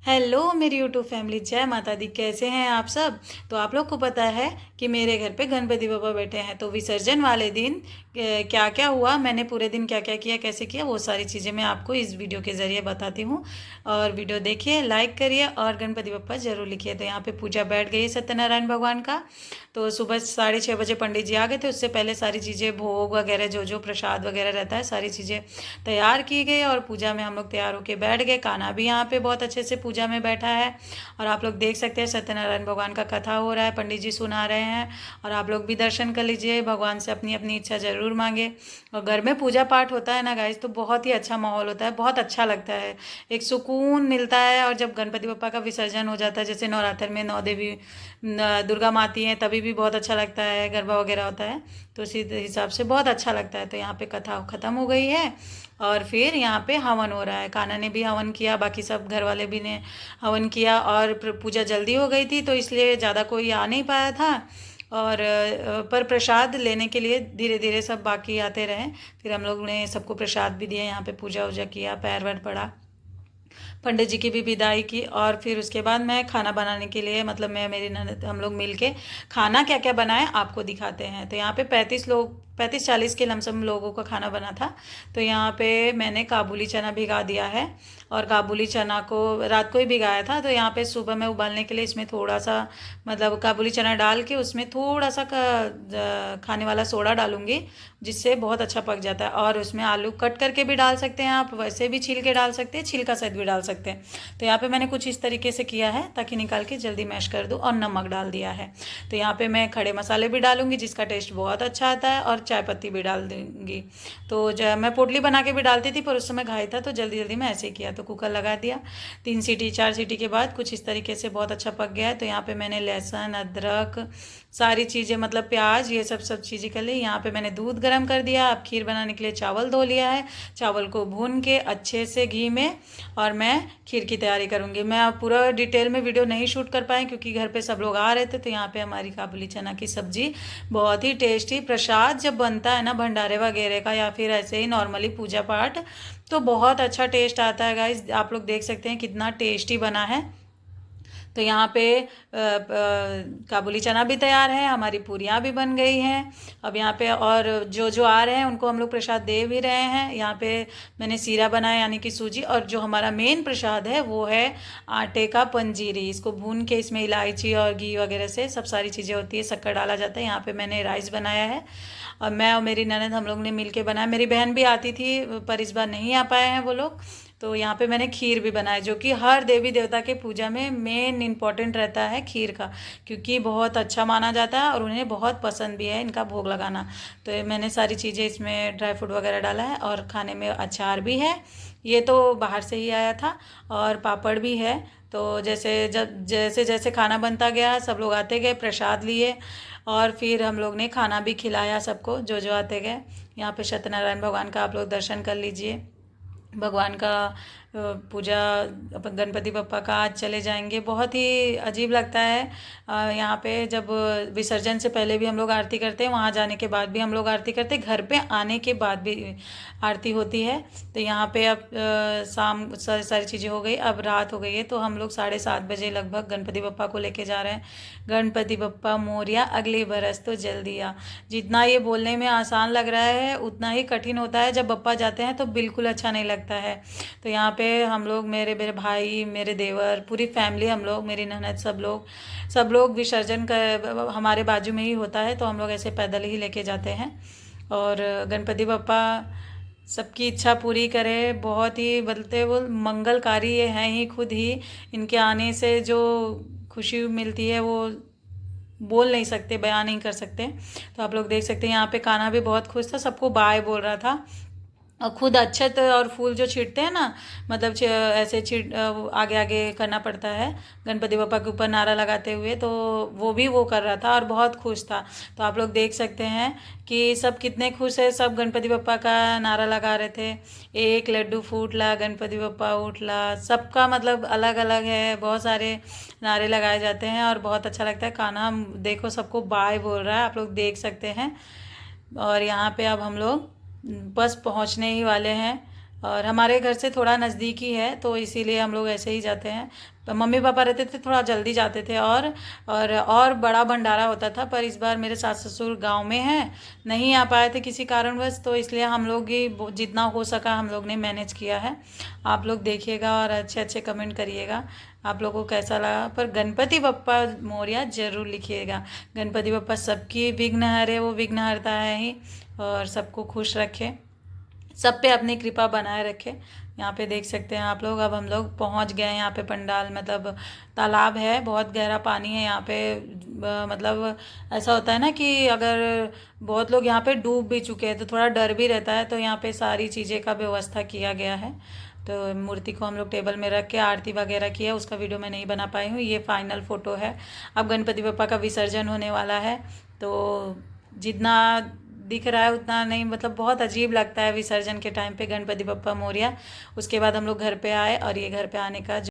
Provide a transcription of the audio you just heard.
Hello मेरी YouTube family, जय माता दी। कैसे हैं आप सब। तो आप लोग को पता है कि मेरे घर पे गणपति बाबा बैठे हैं। तो विसर्जन वाले दिन क्या क्या हुआ, मैंने पूरे दिन क्या क्या किया, कैसे किया, वो सारी चीज़ें मैं आपको इस वीडियो के ज़रिए बताती हूँ। और वीडियो देखिए, लाइक करिए और गणपति बप्पा ज़रूर लिखिए। तो यहाँ पे पूजा बैठ गई सत्यनारायण भगवान का। तो सुबह 6:30 बजे पंडित जी आ गए थे। उससे पहले सारी चीज़ें, भोग वगैरह, जो जो प्रसाद वगैरह रहता है, सारी चीज़ें तैयार की गई और पूजा में हम लोग तैयार होके बैठ गए। कान्हा भी यहाँ पे बहुत अच्छे से पूजा में बैठा है। और आप लोग देख सकते हैं सत्यनारायण भगवान का कथा हो रहा है, पंडित जी सुना रहे हैं। और आप लोग भी दर्शन कर लीजिए, भगवान से अपनी अपनी इच्छा ज़रूर मांगे। और घर में पूजा पाठ होता है ना गाइस, तो बहुत ही अच्छा माहौल होता है, बहुत अच्छा लगता है, एक सुकून मिलता है। और जब गणपति बप्पा का विसर्जन हो जाता है, जैसे नवरात्र में 9 देवी दुर्गा माती हैं, तभी भी बहुत अच्छा लगता है, गरबा वगैरह होता है। तो इसी हिसाब से बहुत अच्छा लगता है। तो यहाँ पे कथा ख़त्म हो गई है और फिर यहाँ पे हवन हो रहा है। कान्हा ने भी हवन किया, बाकी सब घर वाले भी ने हवन किया। और पूजा जल्दी हो गई थी तो इसलिए ज़्यादा कोई आ नहीं पाया था। और पर प्रसाद लेने के लिए धीरे धीरे सब बाकी आते रहे। फिर हम लोग ने सबको प्रसाद भी दिया, यहाँ पे पूजा वूजा किया, पैर वैर पड़ा, पंडित जी की भी विदाई की। और फिर उसके बाद मैं खाना बनाने के लिए, मतलब मैं मेरी ननद, हम लोग मिल के खाना क्या क्या बनाए आपको दिखाते हैं। तो यहाँ पे 35 40 के लमसम लोगों का खाना बना था। तो यहाँ पे मैंने काबुली चना भिगा दिया है। और काबुली चना को रात को ही भिगाया था। तो यहाँ पे सुबह मैं उबालने के लिए इसमें थोड़ा सा, मतलब काबुली चना डाल के उसमें थोड़ा सा खाने वाला सोडा डालूंगी, जिससे बहुत अच्छा पक जाता है। और उसमें आलू कट करके भी डाल सकते हैं आप, वैसे भी छील के डाल सकते हैं, छिलका सहित भी डाल सकते हैं। तो यहाँ पे मैंने कुछ इस तरीके से किया है ताकि निकाल के जल्दी मैश कर दूँ। और नमक डाल दिया है। तो यहाँ पे मैं खड़े मसाले भी डालूंगी, जिसका टेस्ट बहुत अच्छा आता है, और चाय पत्ती भी डाल दूंगी। तो जब मैं पोटली बना के भी डालती थी, पर उस समय घाई था तो जल्दी जल्दी मैं ऐसे ही किया। तो कुकर लगा दिया, 3 सीटी 4 सीटी के बाद कुछ इस तरीके से बहुत अच्छा पक गया है। तो यहाँ पे मैंने लहसुन, अदरक, सारी चीज़ें, मतलब प्याज, ये सब चीज़ें कर ली। यहाँ पे मैंने दूध गर्म कर दिया। अब खीर बनाने के लिए चावल धो लिया है, चावल को भून के अच्छे से घी में, और मैं खीर की तैयारी करूँगी। मैं अब पूरा डिटेल में वीडियो नहीं शूट कर पाई क्योंकि घर पे सब लोग आ रहे थे। तो यहाँ पे हमारी काबुली चना की सब्जी बहुत ही टेस्टी, प्रसाद जब बनता है ना भंडारे वगैरह का, या फिर ऐसे ही नॉर्मली पूजा पाठ, तो बहुत अच्छा टेस्ट आता है गाइस। आप लोग देख सकते हैं कितना टेस्टी बना है। तो यहाँ पे काबुली चना भी तैयार है, हमारी पूरियाँ भी बन गई हैं। अब यहाँ पे और जो जो आ रहे हैं उनको हम लोग प्रसाद दे भी रहे हैं। यहाँ पे मैंने सीरा बनाया, यानी कि सूजी। और जो हमारा मेन प्रसाद है वो है आटे का पंजीरी। इसको भून के इसमें इलायची और घी वगैरह से सब सारी चीज़ें होती है, शक्कर डाला जाता है। यहाँ पे मैंने राइस बनाया है और मैं और मेरी ननद हम लोग ने मिल के बनाया। मेरी बहन भी आती थी पर इस बार नहीं आ पाए हैं वो लोग। तो यहाँ पे मैंने खीर भी बनाया, जो कि हर देवी देवता के पूजा में मेन इम्पॉर्टेंट रहता है खीर का, क्योंकि बहुत अच्छा माना जाता है और उन्हें बहुत पसंद भी है इनका भोग लगाना। तो ये मैंने सारी चीज़ें इसमें ड्राई फ्रूट वगैरह डाला है। और खाने में अचार भी है, ये तो बाहर से ही आया था, और पापड़ भी है। तो जैसे जैसे खाना बनता गया, सब लोग आते गए, प्रसाद लिए, और फिर हम लोग ने खाना भी खिलाया सबको जो जो आते गए। यहाँ पे सत्यनारायण भगवान का आप लोग दर्शन कर लीजिए। भगवान का पूजा, अपन गणपति बप्पा का आज चले जाएंगे। बहुत ही अजीब लगता है। यहाँ पे जब विसर्जन से पहले भी हम लोग आरती करते हैं, वहाँ जाने के बाद भी हम लोग आरती करते हैं, घर पे आने के बाद भी आरती होती है। तो यहाँ पे अब शाम सारी चीज़ें हो गई, अब रात हो गई है। तो हम लोग 7:30 बजे लगभग गणपति बप्पा को लेके जा रहे हैं। गणपति बप्पा मोरिया, अगले बरस तो जल्दी आ। जितना ये बोलने में आसान लग रहा है उतना ही कठिन होता है। जब बप्पा जाते हैं तो बिल्कुल अच्छा नहीं लगता है। तो यहाँ पे हम लोग, मेरे मेरे भाई, मेरे देवर, पूरी फैमिली, हम लोग, मेरी ननद, सब लोग विसर्जन कर हमारे बाजू में ही होता है, तो हम लोग ऐसे पैदल ही लेके जाते हैं। और गणपति बप्पा सबकी इच्छा पूरी करे। बहुत ही बदलते वो मंगलकारी ये हैं ही खुद ही। इनके आने से जो खुशी मिलती है वो बोल नहीं सकते, बयान नहीं कर सकते। तो आप लोग देख सकते हैं यहाँ पे कान्हा भी बहुत खुश था, सबको बाय बोल रहा था। और खुद अक्षत और फूल जो छींटते हैं ना, मतलब ऐसे छीट आगे आगे करना पड़ता है गणपति बप्पा के ऊपर नारा लगाते हुए, तो वो कर रहा था और बहुत खुश था। तो आप लोग देख सकते हैं कि सब कितने खुश है। सब गणपति बप्पा का नारा लगा रहे थे, एक लड्डू फूटला गणपति बप्पा उठला। सबका मतलब अलग अलग है, बहुत सारे नारे लगाए जाते हैं और बहुत अच्छा लगता है। कान्हा देखो सबको बाय बोल रहा है, आप लोग देख सकते हैं। और यहाँ पे अब हम लोग बस पहुँचने ही वाले हैं। और हमारे घर से थोड़ा नज़दीक ही है, तो इसीलिए हम लोग ऐसे ही जाते हैं। तो मम्मी पापा रहते थे थोड़ा जल्दी जाते थे, और बड़ा भंडारा होता था, पर इस बार मेरे सास ससुर गांव में हैं, नहीं आ पाए थे किसी कारणवश, तो इसलिए हम लोग ही जितना हो सका हम लोग ने मैनेज किया है। आप लोग देखिएगा और अच्छे अच्छे कमेंट करिएगा आप लोगों को कैसा लगा। पर गणपति बप्पा मोरया जरूर लिखिएगा। गणपति बप्पा सबकी विघ्न हरे, वो विघ्न हरता है ही, और सबको खुश रखे, सब पे अपनी कृपा बनाए रखे। यहाँ पे देख सकते हैं आप लोग, अब हम लोग पहुँच गए हैं यहाँ पे पंडाल, मतलब तालाब है, बहुत गहरा पानी है यहाँ पे। मतलब ऐसा होता है ना कि अगर बहुत लोग यहाँ पे डूब भी चुके हैं तो थोड़ा डर भी रहता है, तो यहाँ पे सारी चीज़ें का व्यवस्था किया गया है। तो मूर्ति को हम लोग टेबल में रख के आरती वगैरह किया, उसका वीडियो मैं नहीं बना पाई हूँ। ये फाइनल फ़ोटो है। अब गणपति बप्पा का विसर्जन होने वाला है, तो जितना दिख रहा है उतना नहीं, मतलब बहुत अजीब लगता है विसर्जन के टाइम पे गणपति बप्पा मोरया। उसके बाद हम लोग घर पे आए, और ये घर पे आने का